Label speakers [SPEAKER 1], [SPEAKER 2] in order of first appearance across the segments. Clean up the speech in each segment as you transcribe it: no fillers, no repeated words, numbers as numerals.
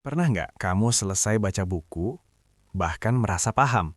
[SPEAKER 1] Pernah nggak kamu selesai baca buku, bahkan merasa paham,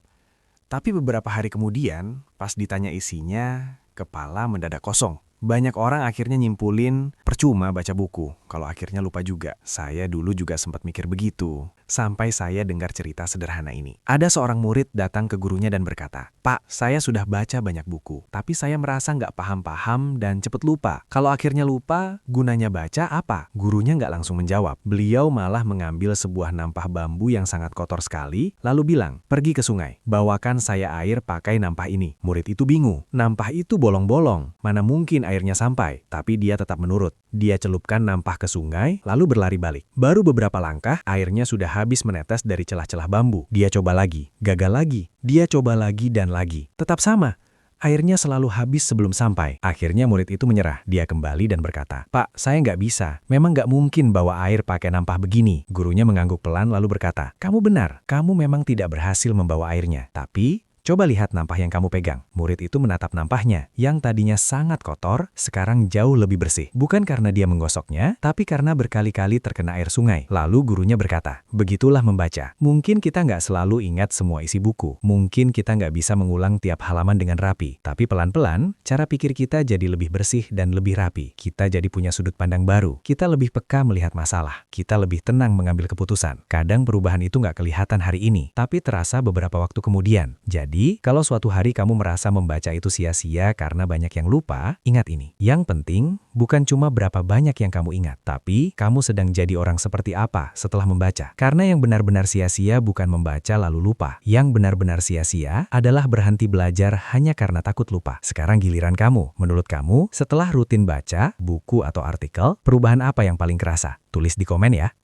[SPEAKER 1] tapi beberapa hari kemudian, pas ditanya isinya, kepala mendadak kosong? Banyak orang akhirnya nyimpulin, percuma baca buku, kalau akhirnya lupa juga. Saya dulu juga sempat mikir begitu, sampai saya dengar cerita sederhana ini. Ada seorang murid datang ke gurunya dan berkata, "Pak, saya sudah baca banyak buku, tapi saya merasa nggak paham-paham dan cepet lupa. Kalau akhirnya lupa, gunanya baca apa?" Gurunya nggak langsung menjawab. Beliau malah mengambil sebuah nampah bambu yang sangat kotor sekali, lalu bilang, "Pergi ke sungai, bawakan saya air pakai nampah ini." Murid itu bingung, nampah itu bolong-bolong, mana mungkin airnya sampai, tapi dia tetap menurut. Dia celupkan nampah ke sungai, lalu berlari balik. Baru beberapa langkah, airnya sudah habis menetes dari celah-celah bambu. Dia coba lagi, gagal lagi. Dia coba lagi dan lagi. Tetap sama. Airnya selalu habis sebelum sampai. Akhirnya murid itu menyerah. Dia kembali dan berkata, "Pak, saya nggak bisa. Memang nggak mungkin bawa air pakai nampah begini." Gurunya mengangguk pelan lalu berkata, "Kamu benar. Kamu memang tidak berhasil membawa airnya. Tapi coba lihat nampah yang kamu pegang." Murid itu menatap nampahnya, yang tadinya sangat kotor, sekarang jauh lebih bersih. Bukan karena dia menggosoknya, tapi karena berkali-kali terkena air sungai. Lalu gurunya berkata, "Begitulah membaca. Mungkin kita nggak selalu ingat semua isi buku. Mungkin kita nggak bisa mengulang tiap halaman dengan rapi. Tapi pelan-pelan, cara pikir kita jadi lebih bersih dan lebih rapi. Kita jadi punya sudut pandang baru. Kita lebih peka melihat masalah. Kita lebih tenang mengambil keputusan. Kadang perubahan itu nggak kelihatan hari ini, tapi terasa beberapa waktu kemudian. Jadi, kalau suatu hari kamu merasa membaca itu sia-sia karena banyak yang lupa, ingat ini. Yang penting, bukan cuma berapa banyak yang kamu ingat, tapi kamu sedang jadi orang seperti apa setelah membaca. Karena yang benar-benar sia-sia bukan membaca lalu lupa. Yang benar-benar sia-sia adalah berhenti belajar hanya karena takut lupa. Sekarang giliran kamu. Menurut kamu, setelah rutin baca, buku atau artikel, perubahan apa yang paling kerasa? Tulis di komen ya.